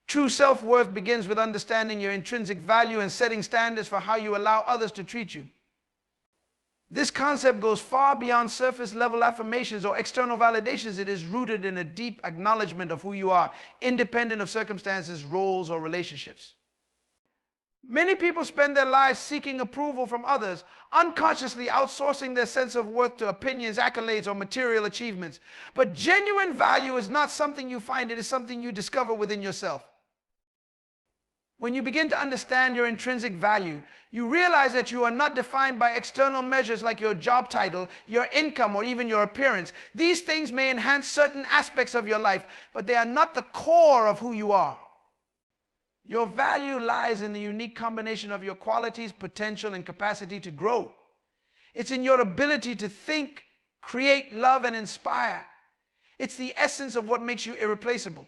True self-worth begins with understanding your intrinsic value and setting standards for how you allow others to treat you. This concept goes far beyond surface-level affirmations or external validations. It is rooted in a deep acknowledgement of who you are, independent of circumstances, roles, or relationships. Many people spend their lives seeking approval from others, unconsciously outsourcing their sense of worth to opinions, accolades, or material achievements. But genuine value is not something you find, it is something you discover within yourself. When you begin to understand your intrinsic value, you realize that you are not defined by external measures like your job title, your income, or even your appearance. These things may enhance certain aspects of your life, but they are not the core of who you are. Your value lies in the unique combination of your qualities, potential, and capacity to grow. It's in your ability to think, create, love, and inspire. It's the essence of what makes you irreplaceable.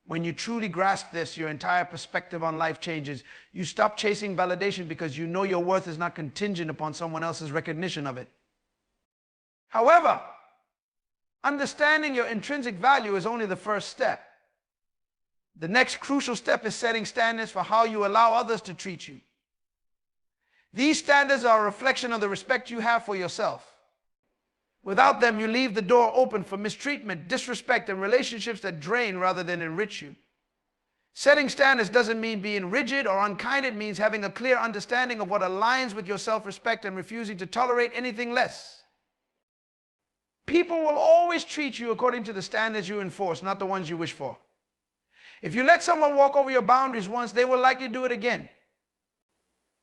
When you truly grasp this, your entire perspective on life changes. You stop chasing validation because you know your worth is not contingent upon someone else's recognition of it. However, understanding your intrinsic value is only the first step. The next crucial step is setting standards for how you allow others to treat you. These standards are a reflection of the respect you have for yourself. Without them, you leave the door open for mistreatment, disrespect, and relationships that drain rather than enrich you. Setting standards doesn't mean being rigid or unkind. It means having a clear understanding of what aligns with your self-respect and refusing to tolerate anything less. People will always treat you according to the standards you enforce, not the ones you wish for. If you let someone walk over your boundaries once, they will likely do it again.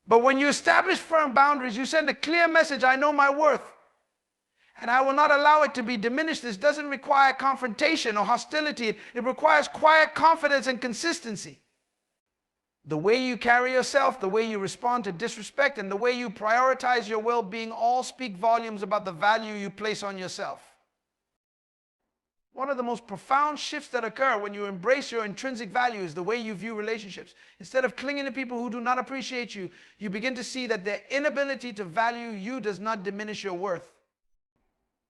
But when you establish firm boundaries, you send a clear message: I know my worth, and I will not allow it to be diminished. This doesn't require confrontation or hostility. It requires quiet confidence and consistency. The way you carry yourself, the way you respond to disrespect, and the way you prioritize your well-being all speak volumes about the value you place on yourself. One of the most profound shifts that occur when you embrace your intrinsic value is the way you view relationships. Instead of clinging to people who do not appreciate you, you begin to see that their inability to value you does not diminish your worth.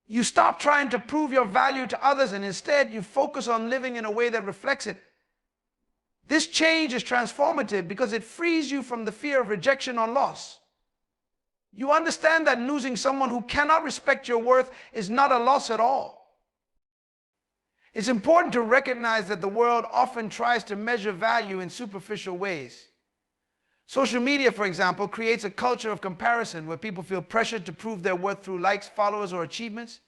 You stop trying to prove your value to others, and instead you focus on living in a way that reflects it. This change is transformative because it frees you from the fear of rejection or loss. You understand that losing someone who cannot respect your worth is not a loss at all. It's important to recognize that the world often tries to measure value in superficial ways. Social media, for example, creates a culture of comparison where people feel pressured to prove their worth through likes, followers, or achievements.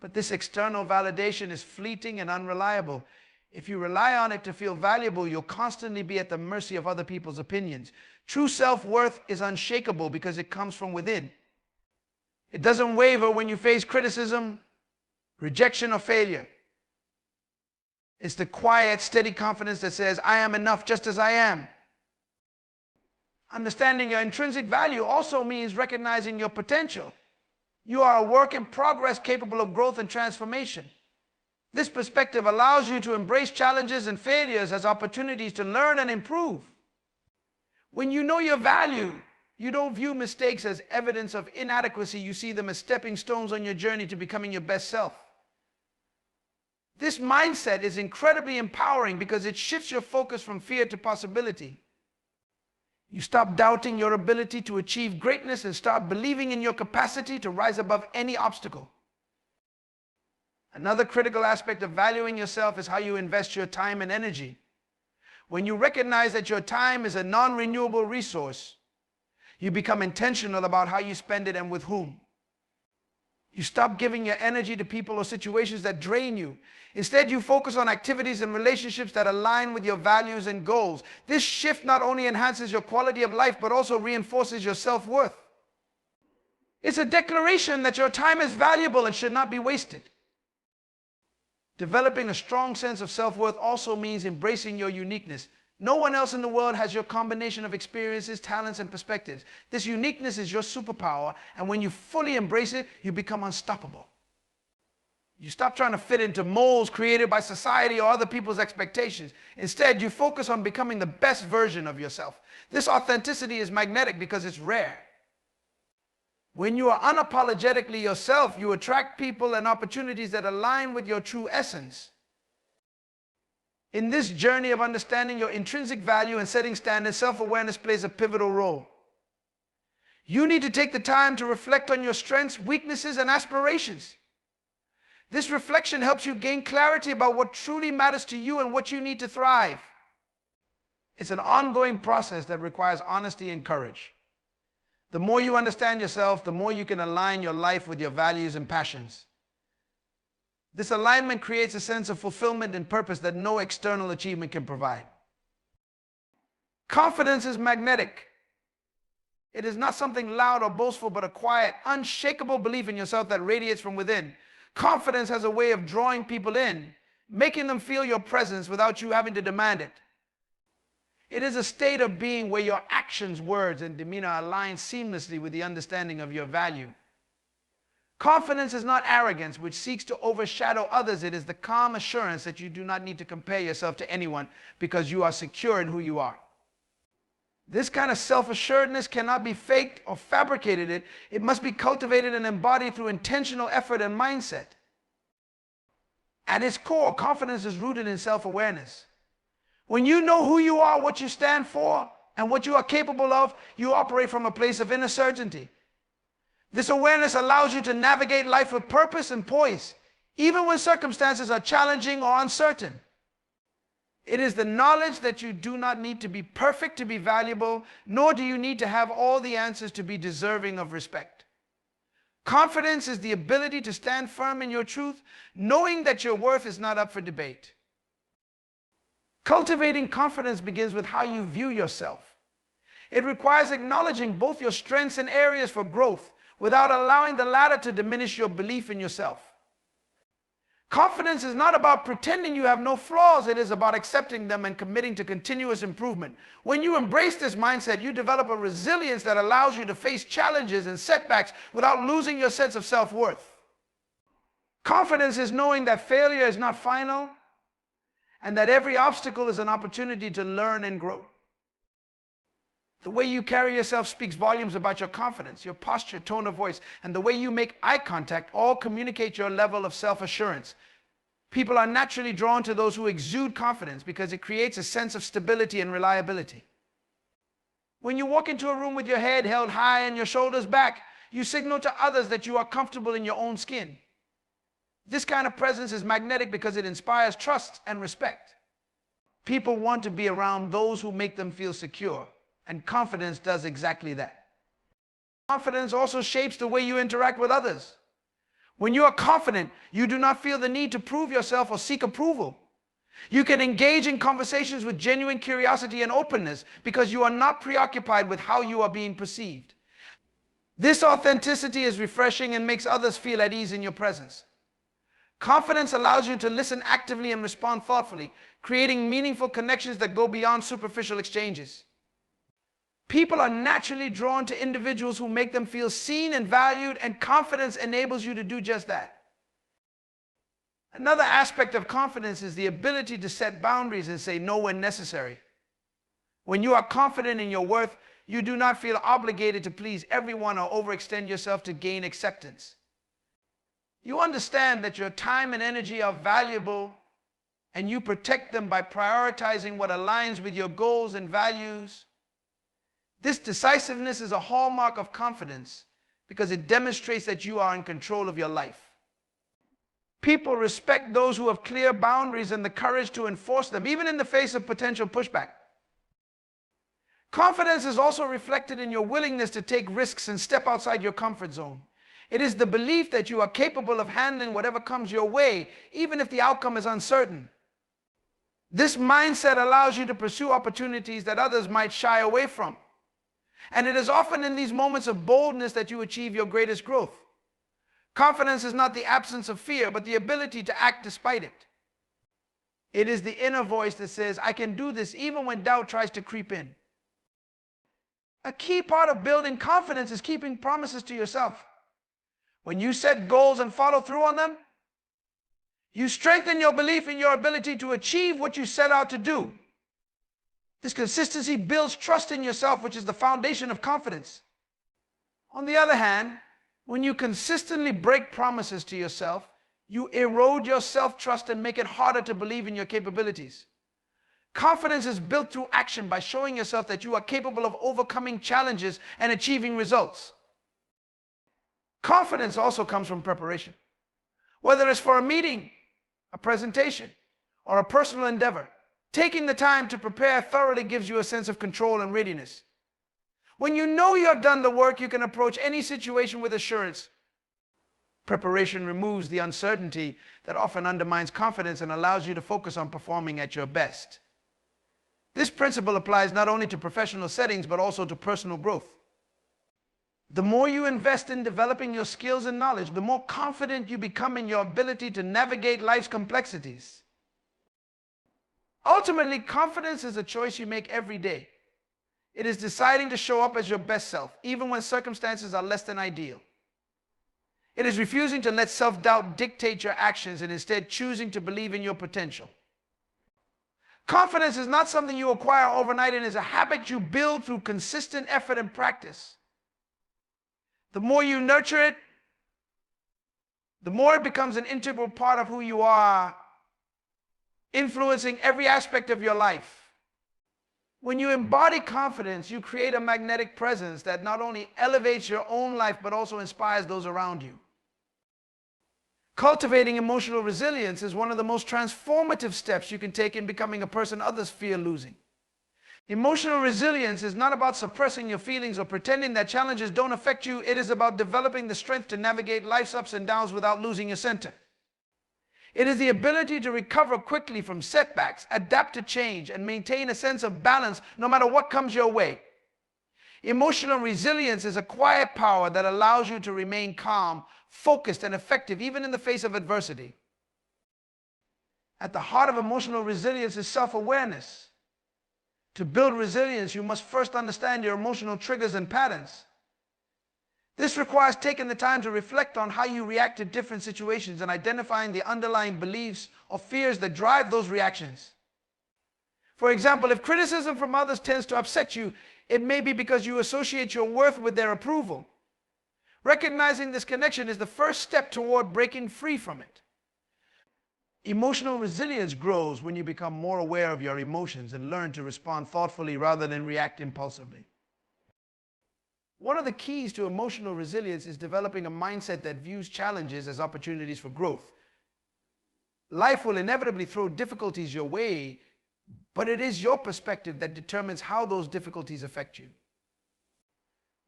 But this external validation is fleeting and unreliable. If you rely on it to feel valuable, you'll constantly be at the mercy of other people's opinions. True self-worth is unshakable because it comes from within. It doesn't waver when you face criticism, rejection, or failure. It's the quiet, steady confidence that says, I am enough just as I am. Understanding your intrinsic value also means recognizing your potential. You are a work in progress capable of growth and transformation. This perspective allows you to embrace challenges and failures as opportunities to learn and improve. When you know your value, you don't view mistakes as evidence of inadequacy. You see them as stepping stones on your journey to becoming your best self. This mindset is incredibly empowering because it shifts your focus from fear to possibility. You stop doubting your ability to achieve greatness and start believing in your capacity to rise above any obstacle. Another critical aspect of valuing yourself is how you invest your time and energy. When you recognize that your time is a non-renewable resource, you become intentional about how you spend it and with whom. You stop giving your energy to people or situations that drain you. Instead, you focus on activities and relationships that align with your values and goals. This shift not only enhances your quality of life, but also reinforces your self-worth. It's a declaration that your time is valuable and should not be wasted. Developing a strong sense of self-worth also means embracing your uniqueness. No one else in the world has your combination of experiences, talents, and perspectives. This uniqueness is your superpower, and when you fully embrace it, you become unstoppable. You stop trying to fit into molds created by society or other people's expectations. Instead, you focus on becoming the best version of yourself. This authenticity is magnetic because it's rare. When you are unapologetically yourself, you attract people and opportunities that align with your true essence. In this journey of understanding your intrinsic value and setting standards, self-awareness plays a pivotal role. You need to take the time to reflect on your strengths, weaknesses, and aspirations. This reflection helps you gain clarity about what truly matters to you and what you need to thrive. It's an ongoing process that requires honesty and courage. The more you understand yourself, the more you can align your life with your values and passions. This alignment creates a sense of fulfillment and purpose that no external achievement can provide. Confidence is magnetic. It is not something loud or boastful, but a quiet, unshakable belief in yourself that radiates from within. Confidence has a way of drawing people in, making them feel your presence without you having to demand it. It is a state of being where your actions, words, and demeanor align seamlessly with the understanding of your value. Confidence is not arrogance, which seeks to overshadow others. It is the calm assurance that you do not need to compare yourself to anyone because you are secure in who you are. This kind of self-assuredness cannot be faked or fabricated. It must be cultivated and embodied through intentional effort and mindset. At its core, confidence is rooted in self-awareness. When you know who you are, what you stand for, and what you are capable of, you operate from a place of inner certainty. This awareness allows you to navigate life with purpose and poise, even when circumstances are challenging or uncertain. It is the knowledge that you do not need to be perfect to be valuable, nor do you need to have all the answers to be deserving of respect. Confidence is the ability to stand firm in your truth, knowing that your worth is not up for debate. Cultivating confidence begins with how you view yourself. It requires acknowledging both your strengths and areas for growth without allowing the latter to diminish your belief in yourself. Confidence is not about pretending you have no flaws. It is about accepting them and committing to continuous improvement. When you embrace this mindset, you develop a resilience that allows you to face challenges and setbacks without losing your sense of self-worth. Confidence is knowing that failure is not final and that every obstacle is an opportunity to learn and grow. The way you carry yourself speaks volumes about your confidence, your posture, tone of voice, and the way you make eye contact all communicate your level of self-assurance. People are naturally drawn to those who exude confidence because it creates a sense of stability and reliability. When you walk into a room with your head held high and your shoulders back, you signal to others that you are comfortable in your own skin. This kind of presence is magnetic because it inspires trust and respect. People want to be around those who make them feel secure. And confidence does exactly that. Confidence also shapes the way you interact with others. When you are confident, you do not feel the need to prove yourself or seek approval. You can engage in conversations with genuine curiosity and openness because you are not preoccupied with how you are being perceived. This authenticity is refreshing and makes others feel at ease in your presence. Confidence allows you to listen actively and respond thoughtfully, creating meaningful connections that go beyond superficial exchanges. People are naturally drawn to individuals who make them feel seen and valued, and confidence enables you to do just that. Another aspect of confidence is the ability to set boundaries and say no when necessary. When you are confident in your worth, you do not feel obligated to please everyone or overextend yourself to gain acceptance. You understand that your time and energy are valuable, and you protect them by prioritizing what aligns with your goals and values. This decisiveness is a hallmark of confidence because it demonstrates that you are in control of your life. People respect those who have clear boundaries and the courage to enforce them, even in the face of potential pushback. Confidence is also reflected in your willingness to take risks and step outside your comfort zone. It is the belief that you are capable of handling whatever comes your way, even if the outcome is uncertain. This mindset allows you to pursue opportunities that others might shy away from. And it is often in these moments of boldness that you achieve your greatest growth. Confidence is not the absence of fear, but the ability to act despite it. It is the inner voice that says, I can do this even when doubt tries to creep in. A key part of building confidence is keeping promises to yourself. When you set goals and follow through on them, you strengthen your belief in your ability to achieve what you set out to do. This consistency builds trust in yourself, which is the foundation of confidence. On the other hand, when you consistently break promises to yourself, you erode your self-trust and make it harder to believe in your capabilities. Confidence is built through action by showing yourself that you are capable of overcoming challenges and achieving results. Confidence also comes from preparation. Whether it's for a meeting, a presentation, or a personal endeavor, taking the time to prepare thoroughly gives you a sense of control and readiness. When you know you have done the work, you can approach any situation with assurance. Preparation removes the uncertainty that often undermines confidence and allows you to focus on performing at your best. This principle applies not only to professional settings, but also to personal growth. The more you invest in developing your skills and knowledge, the more confident you become in your ability to navigate life's complexities. Ultimately, confidence is a choice you make every day. It is deciding to show up as your best self, even when circumstances are less than ideal. It is refusing to let self-doubt dictate your actions and instead choosing to believe in your potential. Confidence is not something you acquire overnight, and is a habit you build through consistent effort and practice. The more you nurture it, the more it becomes an integral part of who you are, influencing every aspect of your life. When you embody confidence, you create a magnetic presence that not only elevates your own life, but also inspires those around you. Cultivating emotional resilience is one of the most transformative steps you can take in becoming a person others fear losing. Emotional resilience is not about suppressing your feelings or pretending that challenges don't affect you. It is about developing the strength to navigate life's ups and downs without losing your center. It is the ability to recover quickly from setbacks, adapt to change, and maintain a sense of balance no matter what comes your way. Emotional resilience is a quiet power that allows you to remain calm, focused, and effective even in the face of adversity. At the heart of emotional resilience is self-awareness. To build resilience, you must first understand your emotional triggers and patterns. This requires taking the time to reflect on how you react to different situations and identifying the underlying beliefs or fears that drive those reactions. For example, if criticism from others tends to upset you, it may be because you associate your worth with their approval. Recognizing this connection is the first step toward breaking free from it. Emotional resilience grows when you become more aware of your emotions and learn to respond thoughtfully rather than react impulsively. One of the keys to emotional resilience is developing a mindset that views challenges as opportunities for growth. Life will inevitably throw difficulties your way, but it is your perspective that determines how those difficulties affect you.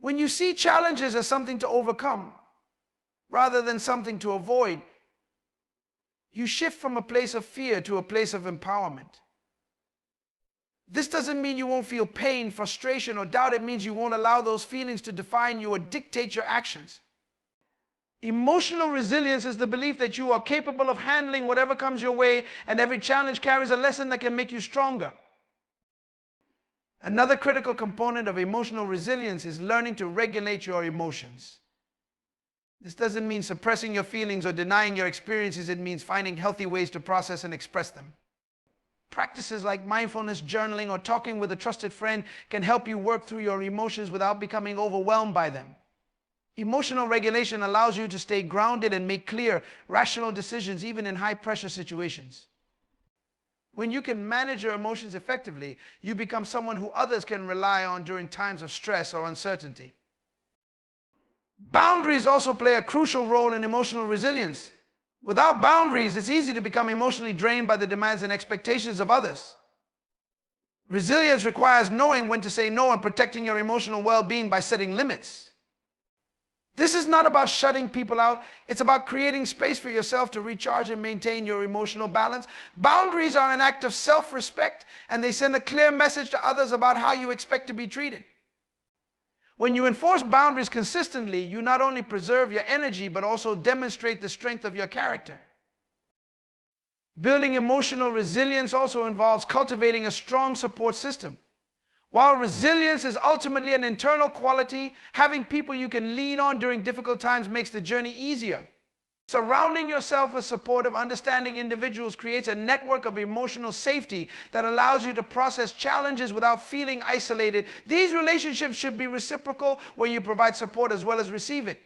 When you see challenges as something to overcome rather than something to avoid, you shift from a place of fear to a place of empowerment. This doesn't mean you won't feel pain, frustration, or doubt. It means you won't allow those feelings to define you or dictate your actions. Emotional resilience is the belief that you are capable of handling whatever comes your way, and every challenge carries a lesson that can make you stronger. Another critical component of emotional resilience is learning to regulate your emotions. This doesn't mean suppressing your feelings or denying your experiences. It means finding healthy ways to process and express them. Practices like mindfulness, journaling, or talking with a trusted friend can help you work through your emotions without becoming overwhelmed by them. Emotional regulation allows you to stay grounded and make clear, rational decisions even in high-pressure situations. When you can manage your emotions effectively, you become someone who others can rely on during times of stress or uncertainty. Boundaries also play a crucial role in emotional resilience. Without boundaries, it's easy to become emotionally drained by the demands and expectations of others. Resilience requires knowing when to say no and protecting your emotional well-being by setting limits. This is not about shutting people out. It's about creating space for yourself to recharge and maintain your emotional balance. Boundaries are an act of self-respect, and they send a clear message to others about how you expect to be treated. When you enforce boundaries consistently, you not only preserve your energy, but also demonstrate the strength of your character. Building emotional resilience also involves cultivating a strong support system. While resilience is ultimately an internal quality, having people you can lean on during difficult times makes the journey easier. Surrounding yourself with supportive, understanding individuals creates a network of emotional safety that allows you to process challenges without feeling isolated. These relationships should be reciprocal, where you provide support as well as receive it.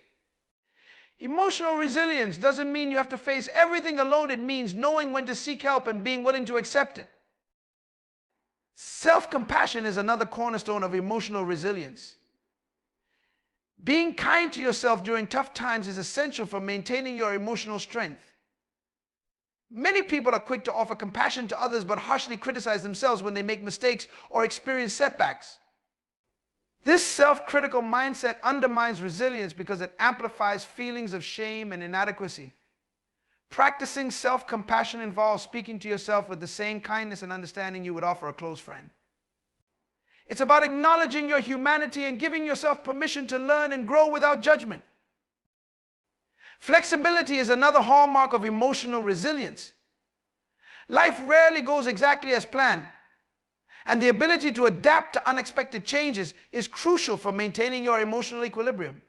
Emotional resilience doesn't mean you have to face everything alone. It means knowing when to seek help and being willing to accept it. Self-compassion is another cornerstone of emotional resilience. Being kind to yourself during tough times is essential for maintaining your emotional strength. Many people are quick to offer compassion to others but harshly criticize themselves when they make mistakes or experience setbacks. This self-critical mindset undermines resilience because it amplifies feelings of shame and inadequacy. Practicing self-compassion involves speaking to yourself with the same kindness and understanding you would offer a close friend. It's about acknowledging your humanity and giving yourself permission to learn and grow without judgment. Flexibility is another hallmark of emotional resilience. Life rarely goes exactly as planned, and the ability to adapt to unexpected changes is crucial for maintaining your emotional equilibrium.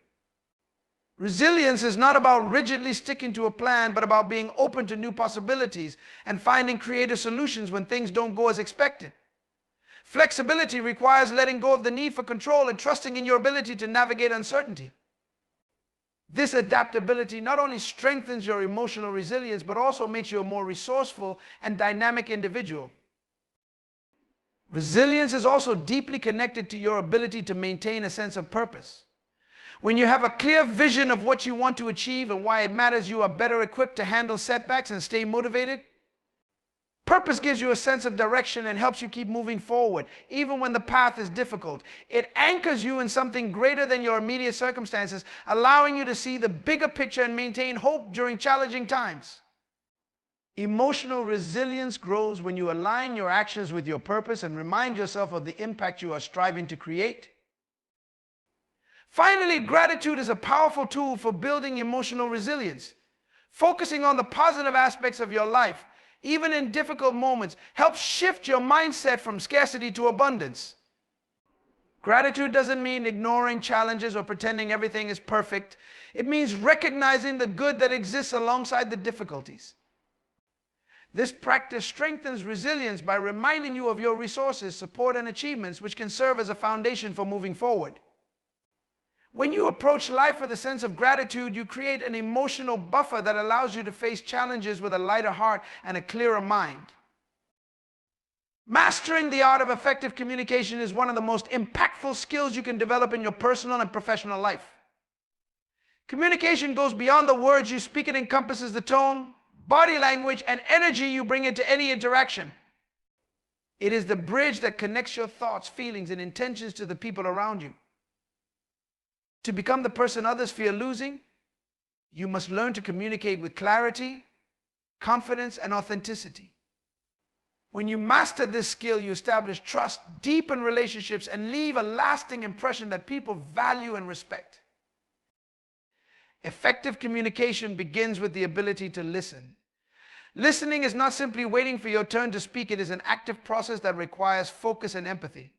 Resilience is not about rigidly sticking to a plan, but about being open to new possibilities and finding creative solutions when things don't go as expected. Flexibility requires letting go of the need for control and trusting in your ability to navigate uncertainty. This adaptability not only strengthens your emotional resilience, but also makes you a more resourceful and dynamic individual. Resilience is also deeply connected to your ability to maintain a sense of purpose. When you have a clear vision of what you want to achieve and why it matters, you are better equipped to handle setbacks and stay motivated. Purpose gives you a sense of direction and helps you keep moving forward, even when the path is difficult. It anchors you in something greater than your immediate circumstances, allowing you to see the bigger picture and maintain hope during challenging times. Emotional resilience grows when you align your actions with your purpose and remind yourself of the impact you are striving to create. Finally, gratitude is a powerful tool for building emotional resilience. Focusing on the positive aspects of your life, even in difficult moments, helps shift your mindset from scarcity to abundance. Gratitude doesn't mean ignoring challenges or pretending everything is perfect. It means recognizing the good that exists alongside the difficulties. This practice strengthens resilience by reminding you of your resources, support, and achievements, which can serve as a foundation for moving forward. When you approach life with a sense of gratitude, you create an emotional buffer that allows you to face challenges with a lighter heart and a clearer mind. Mastering the art of effective communication is one of the most impactful skills you can develop in your personal and professional life. Communication goes beyond the words you speak. It encompasses the tone, body language, and energy you bring into any interaction. It is the bridge that connects your thoughts, feelings, and intentions to the people around you. To become the person others fear losing, you must learn to communicate with clarity, confidence, and authenticity. When you master this skill, you establish trust, deepen relationships, and leave a lasting impression that people value and respect. Effective communication begins with the ability to listen. Listening is not simply waiting for your turn to speak. It is an active process that requires focus and empathy.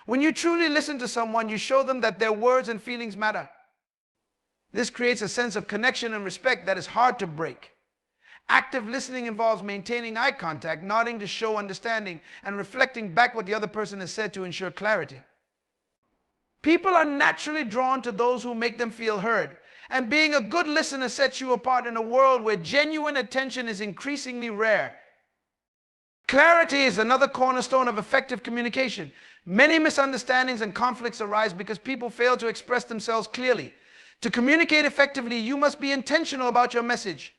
When you truly listen to someone, you show them that their words and feelings matter. This creates a sense of connection and respect that is hard to break. Active listening involves maintaining eye contact, nodding to show understanding, and reflecting back what the other person has said to ensure clarity. People are naturally drawn to those who make them feel heard, and being a good listener sets you apart in a world where genuine attention is increasingly rare. Clarity is another cornerstone of effective communication. Many misunderstandings and conflicts arise because people fail to express themselves clearly. To communicate effectively, you must be intentional about your message.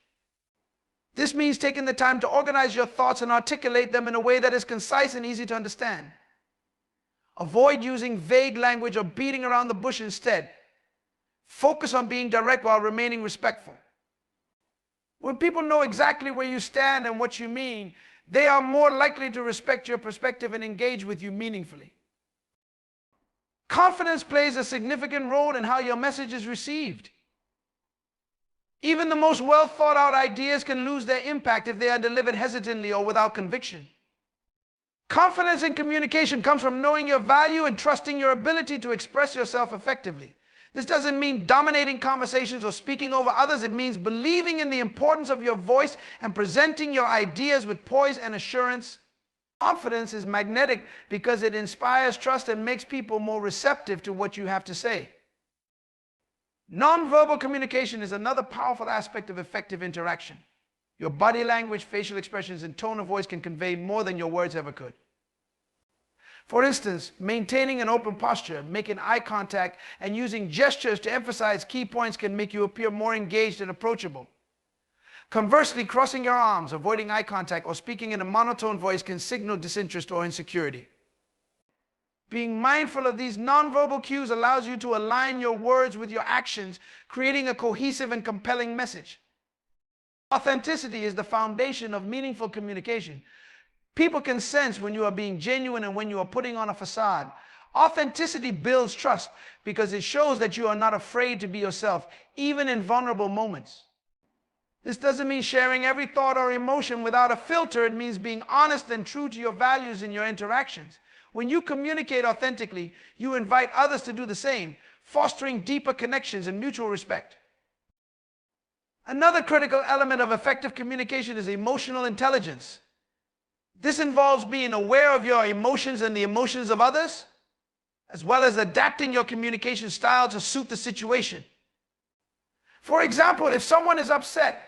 This means taking the time to organize your thoughts and articulate them in a way that is concise and easy to understand. Avoid using vague language or beating around the bush instead. Focus on being direct while remaining respectful. When people know exactly where you stand and what you mean, they are more likely to respect your perspective and engage with you meaningfully. Confidence plays a significant role in how your message is received. Even the most well thought out ideas can lose their impact if they are delivered hesitantly or without conviction. Confidence in communication comes from knowing your value and trusting your ability to express yourself effectively. This doesn't mean dominating conversations or speaking over others. It means believing in the importance of your voice and presenting your ideas with poise and assurance. Confidence is magnetic because it inspires trust and makes people more receptive to what you have to say. Nonverbal communication is another powerful aspect of effective interaction. Your body language, facial expressions, and tone of voice can convey more than your words ever could. For instance, maintaining an open posture, making eye contact, and using gestures to emphasize key points can make you appear more engaged and approachable. Conversely, crossing your arms, avoiding eye contact, or speaking in a monotone voice can signal disinterest or insecurity. Being mindful of these nonverbal cues allows you to align your words with your actions, creating a cohesive and compelling message. Authenticity is the foundation of meaningful communication. People can sense when you are being genuine and when you are putting on a facade. Authenticity builds trust because it shows that you are not afraid to be yourself, even in vulnerable moments. This doesn't mean sharing every thought or emotion without a filter. It means being honest and true to your values in your interactions. When you communicate authentically, you invite others to do the same, fostering deeper connections and mutual respect. Another critical element of effective communication is emotional intelligence. This involves being aware of your emotions and the emotions of others, as well as adapting your communication style to suit the situation. For example, if someone is upset,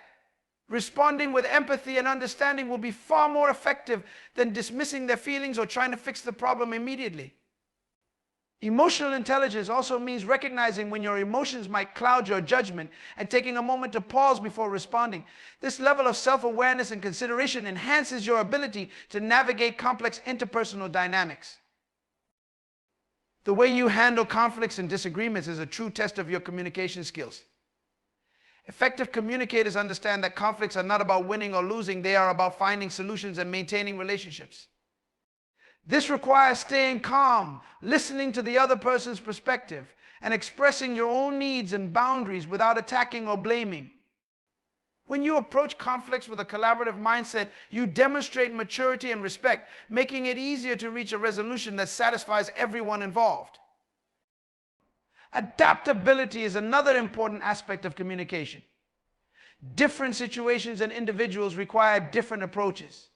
responding with empathy and understanding will be far more effective than dismissing their feelings or trying to fix the problem immediately. Emotional intelligence also means recognizing when your emotions might cloud your judgment and taking a moment to pause before responding. This level of self-awareness and consideration enhances your ability to navigate complex interpersonal dynamics. The way you handle conflicts and disagreements is a true test of your communication skills. Effective communicators understand that conflicts are not about winning or losing, they are about finding solutions and maintaining relationships. This requires staying calm, listening to the other person's perspective, and expressing your own needs and boundaries without attacking or blaming. When you approach conflicts with a collaborative mindset, you demonstrate maturity and respect, making it easier to reach a resolution that satisfies everyone involved. Adaptability is another important aspect of communication. Different situations and individuals require different approaches.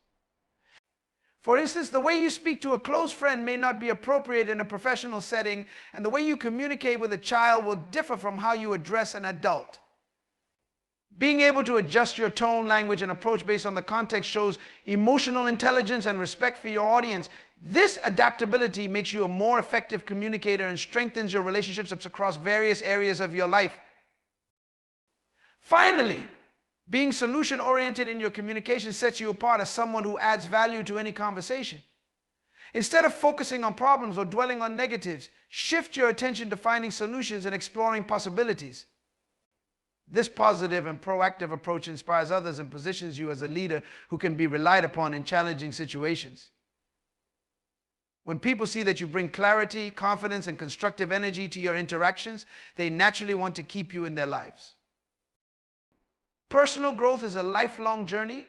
For instance, the way you speak to a close friend may not be appropriate in a professional setting, and the way you communicate with a child will differ from how you address an adult. Being able to adjust your tone, language, and approach based on the context shows emotional intelligence and respect for your audience. This adaptability makes you a more effective communicator and strengthens your relationships across various areas of your life. Finally, being solution-oriented in your communication sets you apart as someone who adds value to any conversation. Instead of focusing on problems or dwelling on negatives, shift your attention to finding solutions and exploring possibilities. This positive and proactive approach inspires others and positions you as a leader who can be relied upon in challenging situations. When people see that you bring clarity, confidence, and constructive energy to your interactions, they naturally want to keep you in their lives. Personal growth is a lifelong journey,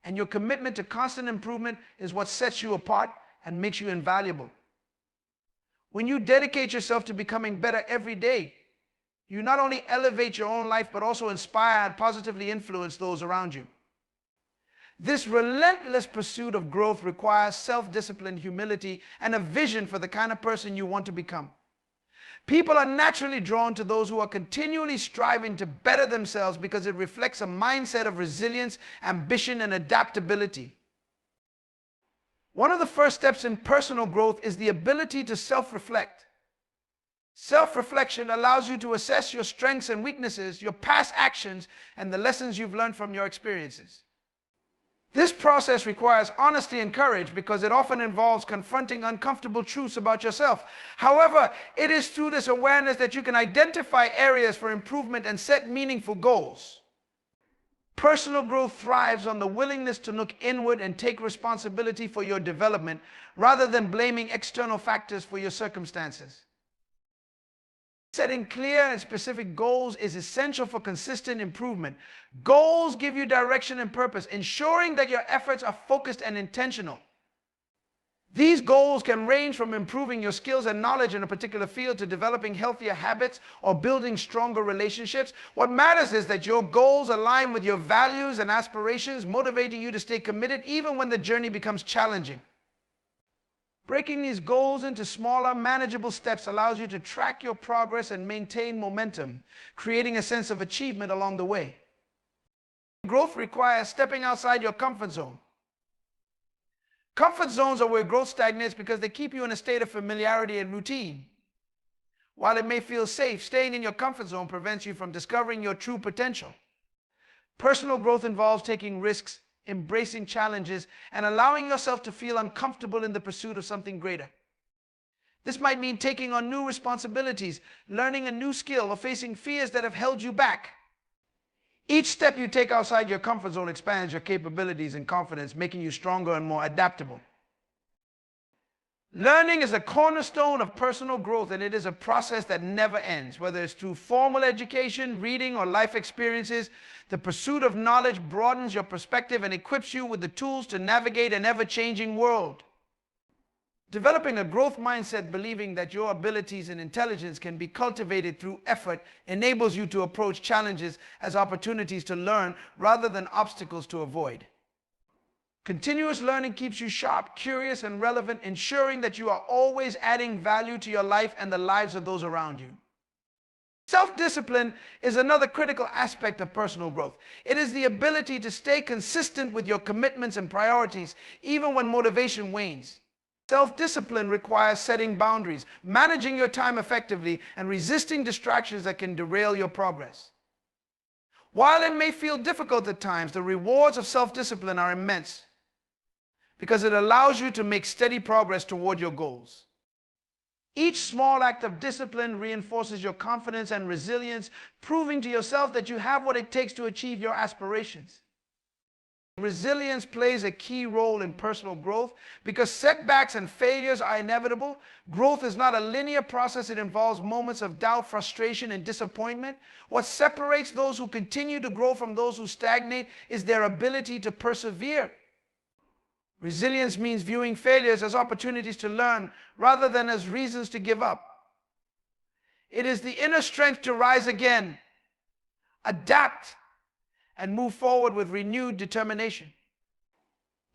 and your commitment to constant improvement is what sets you apart and makes you invaluable. When you dedicate yourself to becoming better every day, you not only elevate your own life, but also inspire and positively influence those around you. This relentless pursuit of growth requires self-discipline, humility, and a vision for the kind of person you want to become. People are naturally drawn to those who are continually striving to better themselves because it reflects a mindset of resilience, ambition, and adaptability. One of the first steps in personal growth is the ability to self-reflect. Self-reflection allows you to assess your strengths and weaknesses, your past actions, and the lessons you've learned from your experiences. This process requires honesty and courage because it often involves confronting uncomfortable truths about yourself. However, it is through this awareness that you can identify areas for improvement and set meaningful goals. Personal growth thrives on the willingness to look inward and take responsibility for your development rather than blaming external factors for your circumstances. Setting clear and specific goals is essential for consistent improvement. Goals give you direction and purpose, ensuring that your efforts are focused and intentional. These goals can range from improving your skills and knowledge in a particular field to developing healthier habits or building stronger relationships. What matters is that your goals align with your values and aspirations, motivating you to stay committed even when the journey becomes challenging. Breaking these goals into smaller, manageable steps allows you to track your progress and maintain momentum, creating a sense of achievement along the way. Growth requires stepping outside your comfort zone. Comfort zones are where growth stagnates because they keep you in a state of familiarity and routine. While it may feel safe, staying in your comfort zone prevents you from discovering your true potential. Personal growth involves taking risks, embracing challenges, and allowing yourself to feel uncomfortable in the pursuit of something greater. This might mean taking on new responsibilities, learning a new skill, or facing fears that have held you back. Each step you take outside your comfort zone expands your capabilities and confidence, making you stronger and more adaptable. Learning is a cornerstone of personal growth, and it is a process that never ends. Whether it's through formal education, reading, or life experiences, the pursuit of knowledge broadens your perspective and equips you with the tools to navigate an ever-changing world. Developing a growth mindset, believing that your abilities and intelligence can be cultivated through effort, enables you to approach challenges as opportunities to learn rather than obstacles to avoid. Continuous learning keeps you sharp, curious, and relevant, ensuring that you are always adding value to your life and the lives of those around you. Self-discipline is another critical aspect of personal growth. It is the ability to stay consistent with your commitments and priorities, even when motivation wanes. Self-discipline requires setting boundaries, managing your time effectively, and resisting distractions that can derail your progress. While it may feel difficult at times, the rewards of self-discipline are immense because it allows you to make steady progress toward your goals. Each small act of discipline reinforces your confidence and resilience, proving to yourself that you have what it takes to achieve your aspirations. Resilience plays a key role in personal growth because setbacks and failures are inevitable. Growth is not a linear process. It involves moments of doubt, frustration, and disappointment. What separates those who continue to grow from those who stagnate is their ability to persevere. Resilience means viewing failures as opportunities to learn rather than as reasons to give up. It is the inner strength to rise again, adapt, and move forward with renewed determination.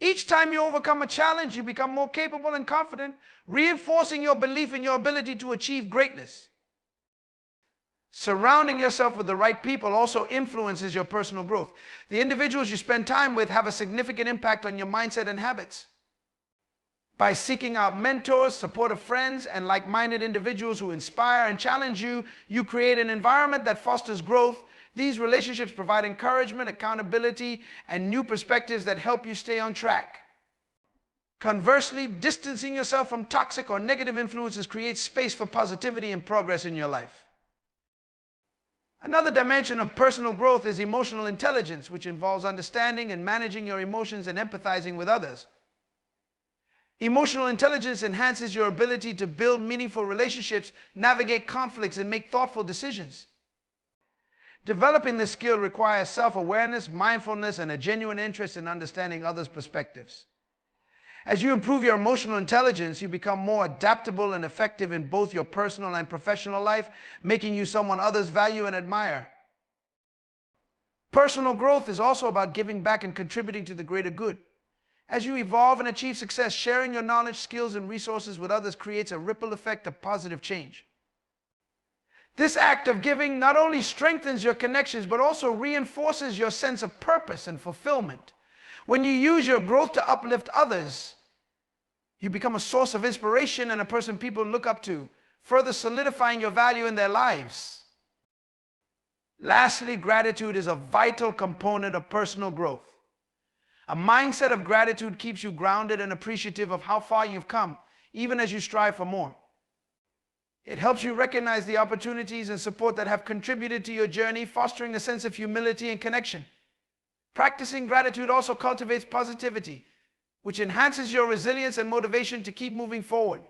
Each time you overcome a challenge, you become more capable and confident, reinforcing your belief in your ability to achieve greatness. Surrounding yourself with the right people also influences your personal growth. The individuals you spend time with have a significant impact on your mindset and habits. By seeking out mentors, supportive friends, and like-minded individuals who inspire and challenge you, you create an environment that fosters growth. These relationships provide encouragement, accountability, and new perspectives that help you stay on track. Conversely, distancing yourself from toxic or negative influences creates space for positivity and progress in your life. Another dimension of personal growth is emotional intelligence, which involves understanding and managing your emotions and empathizing with others. Emotional intelligence enhances your ability to build meaningful relationships, navigate conflicts, and make thoughtful decisions. Developing this skill requires self-awareness, mindfulness, and a genuine interest in understanding others' perspectives. As you improve your emotional intelligence, you become more adaptable and effective in both your personal and professional life, making you someone others value and admire. Personal growth is also about giving back and contributing to the greater good. As you evolve and achieve success, sharing your knowledge, skills, and resources with others creates a ripple effect of positive change. This act of giving not only strengthens your connections, but also reinforces your sense of purpose and fulfillment. When you use your growth to uplift others, you become a source of inspiration and a person people look up to, further solidifying your value in their lives. Lastly, gratitude is a vital component of personal growth. A mindset of gratitude keeps you grounded and appreciative of how far you've come, even as you strive for more. It helps you recognize the opportunities and support that have contributed to your journey, fostering a sense of humility and connection. Practicing gratitude also cultivates positivity, which enhances your resilience and motivation to keep moving forward.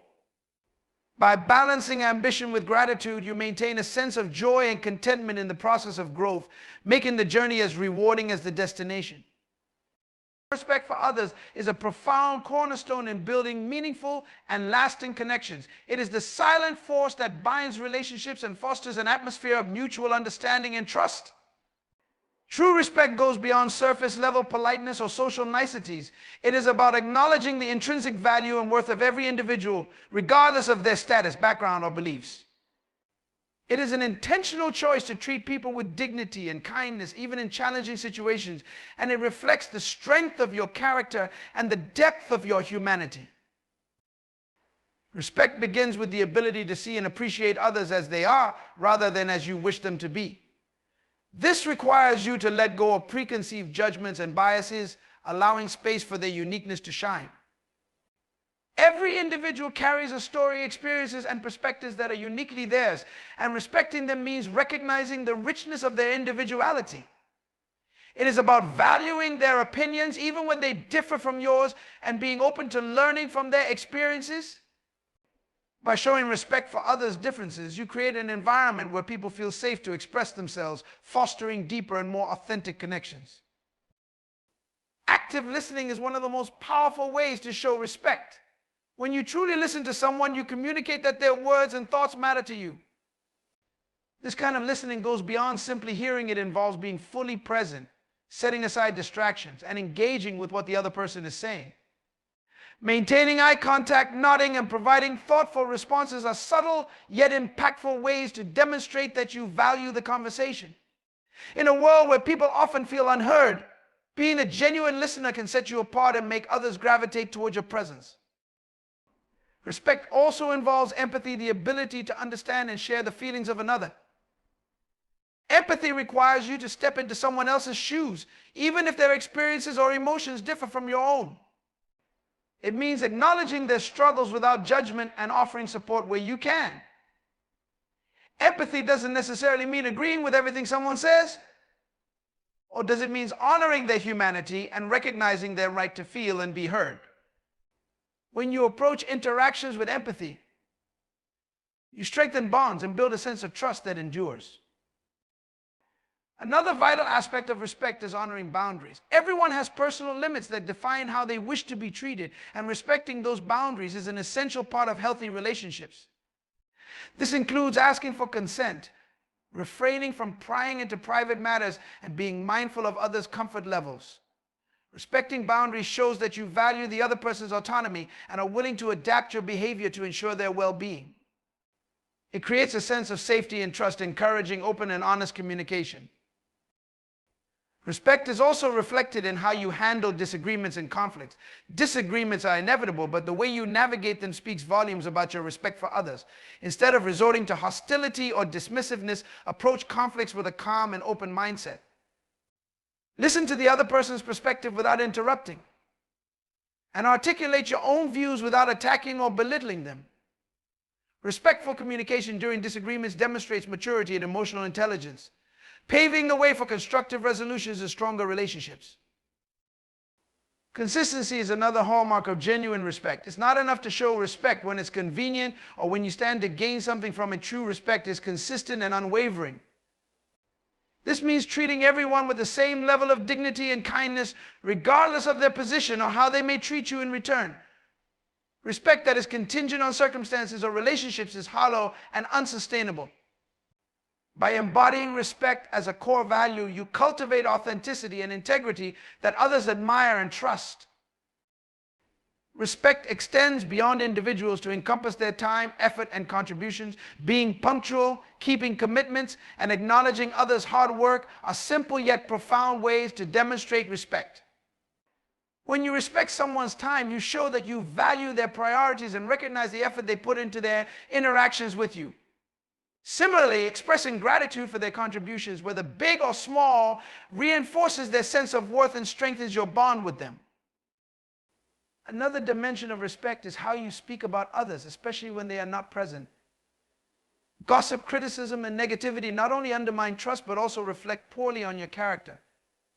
By balancing ambition with gratitude, you maintain a sense of joy and contentment in the process of growth, making the journey as rewarding as the destination. Respect for others is a profound cornerstone in building meaningful and lasting connections. It is the silent force that binds relationships and fosters an atmosphere of mutual understanding and trust. True respect goes beyond surface-level politeness or social niceties. It is about acknowledging the intrinsic value and worth of every individual, regardless of their status, background, or beliefs. It is an intentional choice to treat people with dignity and kindness, even in challenging situations, and it reflects the strength of your character and the depth of your humanity. Respect begins with the ability to see and appreciate others as they are, rather than as you wish them to be. This requires you to let go of preconceived judgments and biases, allowing space for their uniqueness to shine. Every individual carries a story, experiences, and perspectives that are uniquely theirs, and respecting them means recognizing the richness of their individuality. It is about valuing their opinions even when they differ from yours and being open to learning from their experiences. By showing respect for others' differences, you create an environment where people feel safe to express themselves, fostering deeper and more authentic connections. Active listening is one of the most powerful ways to show respect. When you truly listen to someone, you communicate that their words and thoughts matter to you. This kind of listening goes beyond simply hearing. It involves being fully present, setting aside distractions, and engaging with what the other person is saying. Maintaining eye contact, nodding, and providing thoughtful responses are subtle yet impactful ways to demonstrate that you value the conversation. In a world where people often feel unheard, being a genuine listener can set you apart and make others gravitate towards your presence. Respect also involves empathy, the ability to understand and share the feelings of another. Empathy requires you to step into someone else's shoes, even if their experiences or emotions differ from your own. It means acknowledging their struggles without judgment and offering support where you can. Empathy doesn't necessarily mean agreeing with everything someone says, or does it mean honoring their humanity and recognizing their right to feel and be heard? When you approach interactions with empathy, you strengthen bonds and build a sense of trust that endures. Another vital aspect of respect is honoring boundaries. Everyone has personal limits that define how they wish to be treated, and respecting those boundaries is an essential part of healthy relationships. This includes asking for consent, refraining from prying into private matters, and being mindful of others' comfort levels. Respecting boundaries shows that you value the other person's autonomy and are willing to adapt your behavior to ensure their well-being. It creates a sense of safety and trust, encouraging open and honest communication. Respect is also reflected in how you handle disagreements and conflicts. Disagreements are inevitable, but the way you navigate them speaks volumes about your respect for others. Instead of resorting to hostility or dismissiveness, approach conflicts with a calm and open mindset. Listen to the other person's perspective without interrupting, and articulate your own views without attacking or belittling them. Respectful communication during disagreements demonstrates maturity and emotional intelligence, paving the way for constructive resolutions and stronger relationships. Consistency is another hallmark of genuine respect. It's not enough to show respect when it's convenient or when you stand to gain something from it. True respect is consistent and unwavering. This means treating everyone with the same level of dignity and kindness, regardless of their position or how they may treat you in return. Respect that is contingent on circumstances or relationships is hollow and unsustainable. By embodying respect as a core value, you cultivate authenticity and integrity that others admire and trust. Respect extends beyond individuals to encompass their time, effort, and contributions. Being punctual, keeping commitments, and acknowledging others' hard work are simple yet profound ways to demonstrate respect. When you respect someone's time, you show that you value their priorities and recognize the effort they put into their interactions with you. Similarly, expressing gratitude for their contributions, whether big or small, reinforces their sense of worth and strengthens your bond with them. Another dimension of respect is how you speak about others, especially when they are not present. Gossip, criticism, and negativity not only undermine trust, but also reflect poorly on your character.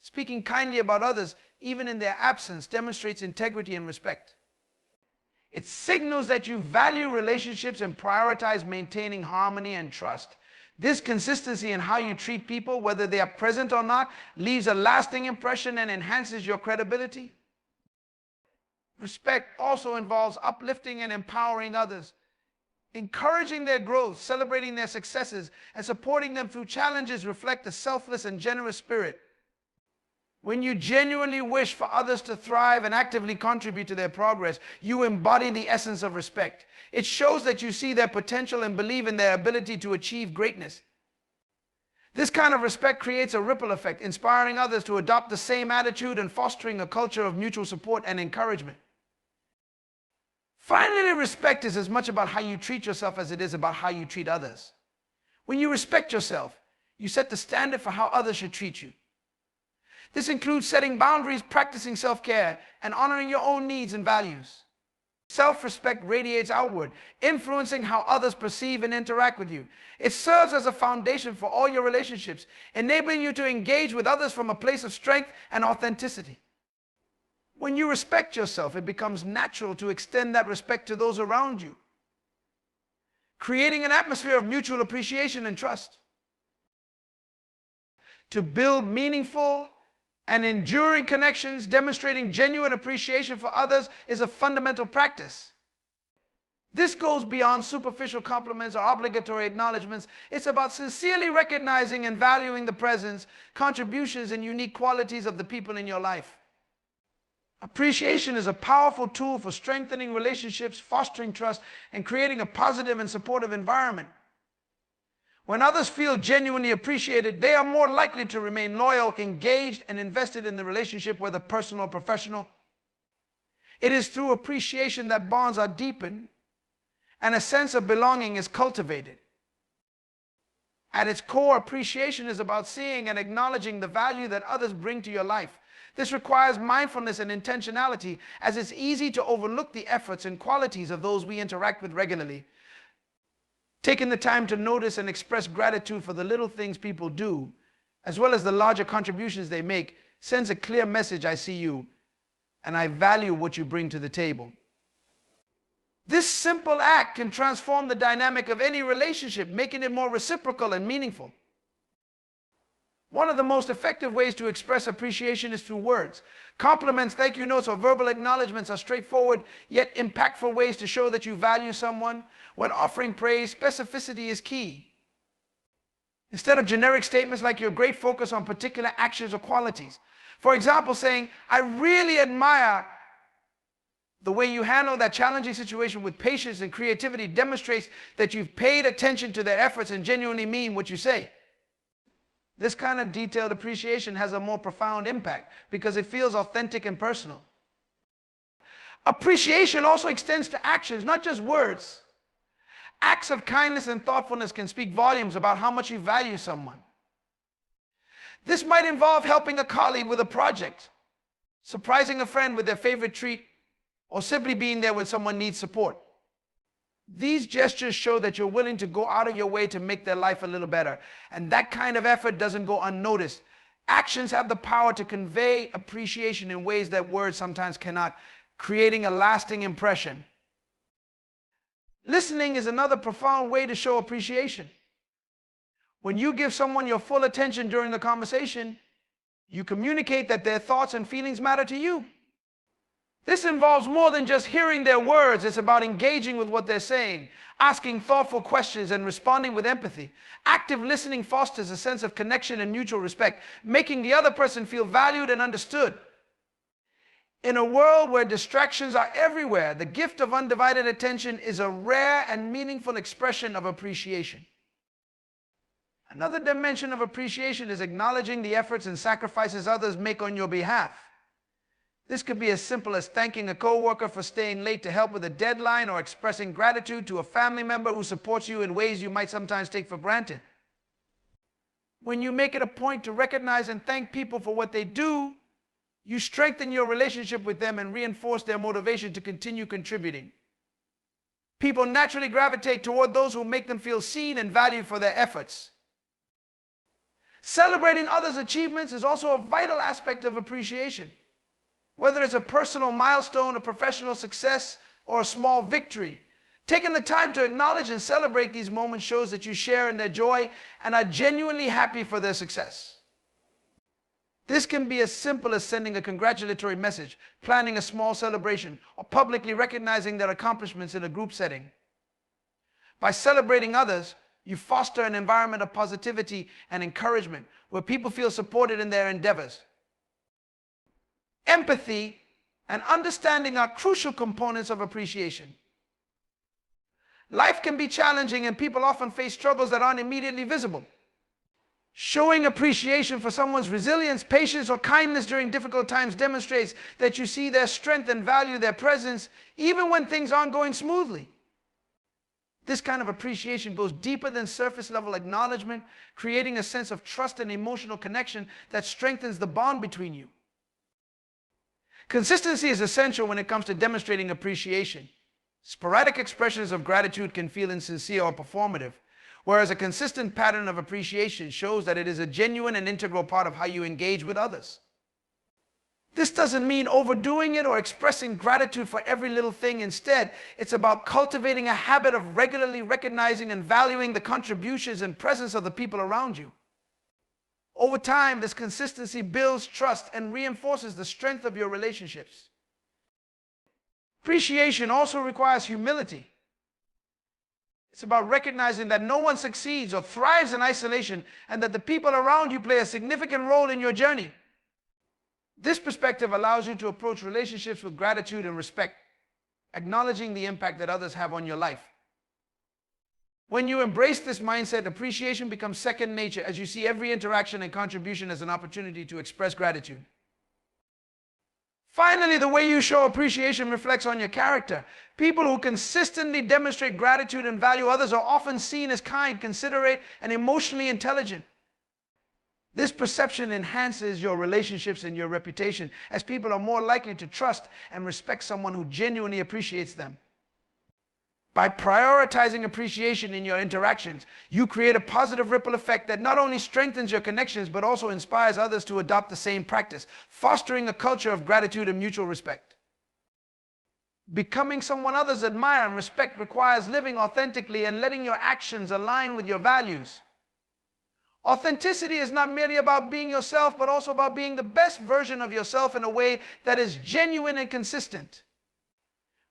Speaking kindly about others, even in their absence, demonstrates integrity and respect. It signals that you value relationships and prioritize maintaining harmony and trust. This consistency in how you treat people, whether they are present or not, leaves a lasting impression and enhances your credibility. Respect also involves uplifting and empowering others, encouraging their growth, celebrating their successes, and supporting them through challenges reflect a selfless and generous spirit. When you genuinely wish for others to thrive and actively contribute to their progress, you embody the essence of respect. It shows that you see their potential and believe in their ability to achieve greatness. This kind of respect creates a ripple effect, inspiring others to adopt the same attitude and fostering a culture of mutual support and encouragement. Finally, respect is as much about how you treat yourself as it is about how you treat others. When you respect yourself, you set the standard for how others should treat you. This includes setting boundaries, practicing self-care, and honoring your own needs and values. Self-respect radiates outward, influencing how others perceive and interact with you. It serves as a foundation for all your relationships, enabling you to engage with others from a place of strength and authenticity. When you respect yourself, it becomes natural to extend that respect to those around you, creating an atmosphere of mutual appreciation and trust. To build meaningful and enduring connections, demonstrating genuine appreciation for others is a fundamental practice. This goes beyond superficial compliments or obligatory acknowledgments. It's about sincerely recognizing and valuing the presence, contributions, and unique qualities of the people in your life. Appreciation is a powerful tool for strengthening relationships, fostering trust, and creating a positive and supportive environment. When others feel genuinely appreciated, they are more likely to remain loyal, engaged, and invested in the relationship, whether personal or professional. It is through appreciation that bonds are deepened and a sense of belonging is cultivated. At its core, appreciation is about seeing and acknowledging the value that others bring to your life. This requires mindfulness and intentionality, as it's easy to overlook the efforts and qualities of those we interact with regularly. Taking the time to notice and express gratitude for the little things people do, as well as the larger contributions they make, sends a clear message: I see you, and I value what you bring to the table. This simple act can transform the dynamic of any relationship, making it more reciprocal and meaningful. One of the most effective ways to express appreciation is through words. Compliments, thank you notes, or verbal acknowledgments are straightforward yet impactful ways to show that you value someone. When offering praise, specificity is key. Instead of generic statements like you're great, focus on particular actions or qualities. For example, saying, I really admire the way you handle that challenging situation with patience and creativity demonstrates that you've paid attention to their efforts and genuinely mean what you say. This kind of detailed appreciation has a more profound impact because it feels authentic and personal. Appreciation also extends to actions, not just words. Acts of kindness and thoughtfulness can speak volumes about how much you value someone. This might involve helping a colleague with a project, surprising a friend with their favorite treat, or simply being there when someone needs support. These gestures show that you're willing to go out of your way to make their life a little better. And that kind of effort doesn't go unnoticed. Actions have the power to convey appreciation in ways that words sometimes cannot, creating a lasting impression. Listening is another profound way to show appreciation. When you give someone your full attention during the conversation, you communicate that their thoughts and feelings matter to you. This involves more than just hearing their words. It's about engaging with what they're saying, asking thoughtful questions, and responding with empathy. Active listening fosters a sense of connection and mutual respect, making the other person feel valued and understood. In a world where distractions are everywhere, the gift of undivided attention is a rare and meaningful expression of appreciation. Another dimension of appreciation is acknowledging the efforts and sacrifices others make on your behalf. This could be as simple as thanking a coworker for staying late to help with a deadline, or expressing gratitude to a family member who supports you in ways you might sometimes take for granted. When you make it a point to recognize and thank people for what they do, you strengthen your relationship with them and reinforce their motivation to continue contributing. People naturally gravitate toward those who make them feel seen and valued for their efforts. Celebrating others' achievements is also a vital aspect of appreciation. Whether it's a personal milestone, a professional success, or a small victory, taking the time to acknowledge and celebrate these moments shows that you share in their joy and are genuinely happy for their success. This can be as simple as sending a congratulatory message, planning a small celebration, or publicly recognizing their accomplishments in a group setting. By celebrating others, you foster an environment of positivity and encouragement where people feel supported in their endeavors. empathy, and understanding are crucial components of appreciation. Life can be challenging and people often face struggles that aren't immediately visible. Showing appreciation for someone's resilience, patience, or kindness during difficult times demonstrates that you see their strength and value their presence even when things aren't going smoothly. This kind of appreciation goes deeper than surface level acknowledgement, creating a sense of trust and emotional connection that strengthens the bond between you. Consistency is essential when it comes to demonstrating appreciation. Sporadic expressions of gratitude can feel insincere or performative, whereas a consistent pattern of appreciation shows that it is a genuine and integral part of how you engage with others. This doesn't mean overdoing it or expressing gratitude for every little thing. Instead, it's about cultivating a habit of regularly recognizing and valuing the contributions and presence of the people around you. Over time, this consistency builds trust and reinforces the strength of your relationships. Appreciation also requires humility. It's about recognizing that no one succeeds or thrives in isolation and that the people around you play a significant role in your journey. This perspective allows you to approach relationships with gratitude and respect, acknowledging the impact that others have on your life. When you embrace this mindset, appreciation becomes second nature as you see every interaction and contribution as an opportunity to express gratitude. Finally, the way you show appreciation reflects on your character. People who consistently demonstrate gratitude and value others are often seen as kind, considerate, and emotionally intelligent. This perception enhances your relationships and your reputation, as people are more likely to trust and respect someone who genuinely appreciates them. By prioritizing appreciation in your interactions, you create a positive ripple effect that not only strengthens your connections, but also inspires others to adopt the same practice, fostering a culture of gratitude and mutual respect. Becoming someone others admire and respect requires living authentically and letting your actions align with your values. Authenticity is not merely about being yourself, but also about being the best version of yourself in a way that is genuine and consistent.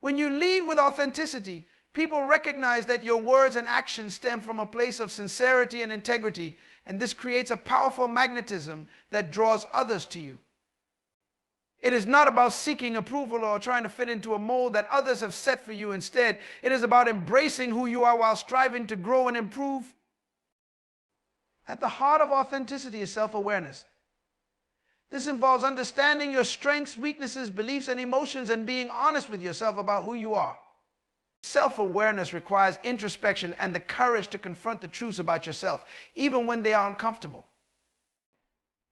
When you lead with authenticity, people recognize that your words and actions stem from a place of sincerity and integrity, and this creates a powerful magnetism that draws others to you. It is not about seeking approval or trying to fit into a mold that others have set for you. Instead, it is about embracing who you are while striving to grow and improve. At the heart of authenticity is self-awareness. This involves understanding your strengths, weaknesses, beliefs, and emotions and being honest with yourself about who you are. Self-awareness requires introspection and the courage to confront the truths about yourself, even when they are uncomfortable.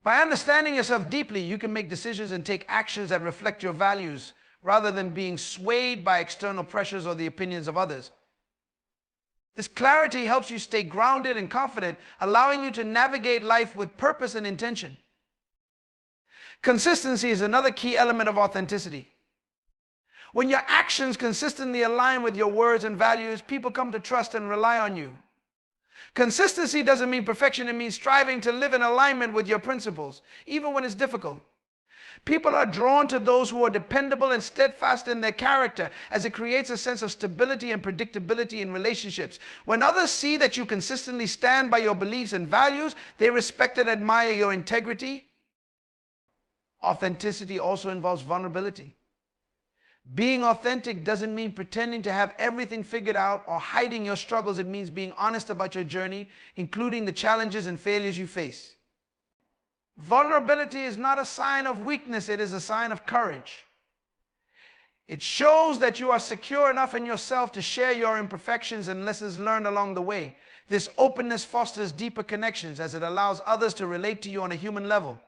By understanding yourself deeply, you can make decisions and take actions that reflect your values, rather than being swayed by external pressures or the opinions of others. This clarity helps you stay grounded and confident, allowing you to navigate life with purpose and intention. Consistency is another key element of authenticity. When your actions consistently align with your words and values, people come to trust and rely on you. Consistency doesn't mean perfection, it means striving to live in alignment with your principles, even when it's difficult. People are drawn to those who are dependable and steadfast in their character, as it creates a sense of stability and predictability in relationships. When others see that you consistently stand by your beliefs and values, they respect and admire your integrity. Authenticity also involves vulnerability. Being authentic doesn't mean pretending to have everything figured out or hiding your struggles. It means being honest about your journey, including the challenges and failures you face. Vulnerability is not a sign of weakness, it is a sign of courage. It shows that you are secure enough in yourself to share your imperfections and lessons learned along the way. This openness fosters deeper connections as it allows others to relate to you on a human level.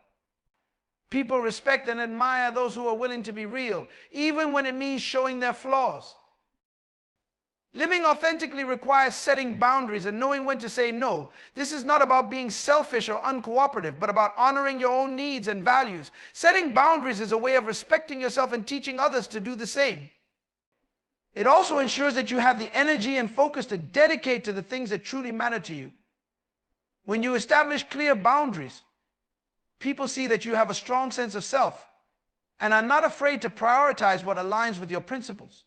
People respect and admire those who are willing to be real, even when it means showing their flaws. Living authentically requires setting boundaries and knowing when to say no. This is not about being selfish or uncooperative, but about honoring your own needs and values. Setting boundaries is a way of respecting yourself and teaching others to do the same. It also ensures that you have the energy and focus to dedicate to the things that truly matter to you. When you establish clear boundaries, people see that you have a strong sense of self and are not afraid to prioritize what aligns with your principles.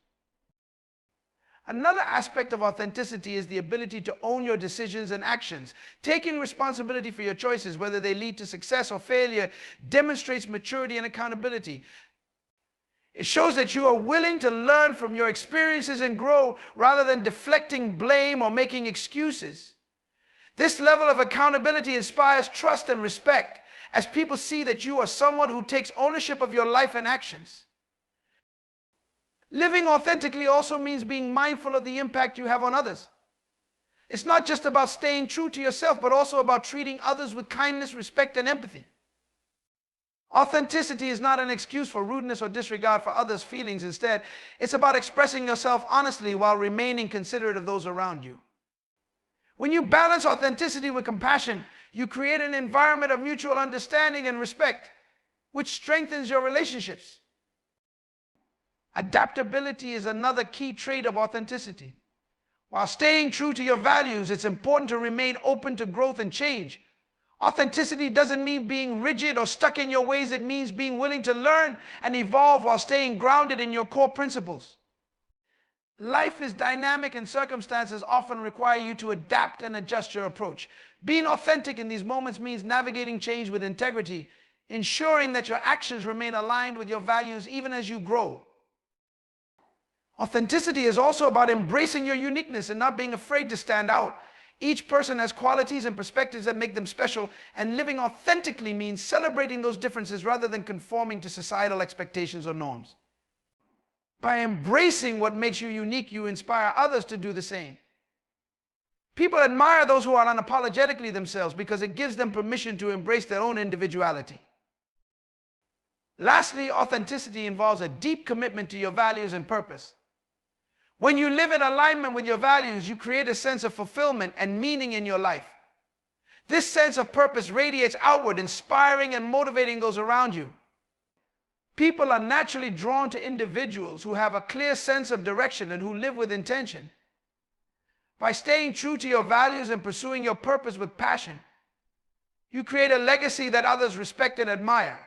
Another aspect of authenticity is the ability to own your decisions and actions. Taking responsibility for your choices, whether they lead to success or failure, demonstrates maturity and accountability. It shows that you are willing to learn from your experiences and grow rather than deflecting blame or making excuses. This level of accountability inspires trust and respect as people see that you are someone who takes ownership of your life and actions. Living authentically also means being mindful of the impact you have on others. It's not just about staying true to yourself, but also about treating others with kindness, respect, and empathy. Authenticity is not an excuse for rudeness or disregard for others' feelings. Instead, it's about expressing yourself honestly while remaining considerate of those around you. When you balance authenticity with compassion, you create an environment of mutual understanding and respect, which strengthens your relationships. Adaptability is another key trait of authenticity. While staying true to your values, it's important to remain open to growth and change. Authenticity doesn't mean being rigid or stuck in your ways. It means being willing to learn and evolve while staying grounded in your core principles. Life is dynamic and circumstances often require you to adapt and adjust your approach. Being authentic in these moments means navigating change with integrity, ensuring that your actions remain aligned with your values even as you grow. Authenticity is also about embracing your uniqueness and not being afraid to stand out. Each person has qualities and perspectives that make them special, and living authentically means celebrating those differences rather than conforming to societal expectations or norms. By embracing what makes you unique, you inspire others to do the same. People admire those who are unapologetically themselves because it gives them permission to embrace their own individuality. Lastly, authenticity involves a deep commitment to your values and purpose. When you live in alignment with your values, you create a sense of fulfillment and meaning in your life. This sense of purpose radiates outward, inspiring and motivating those around you. People are naturally drawn to individuals who have a clear sense of direction and who live with intention. By staying true to your values and pursuing your purpose with passion, you create a legacy that others respect and admire.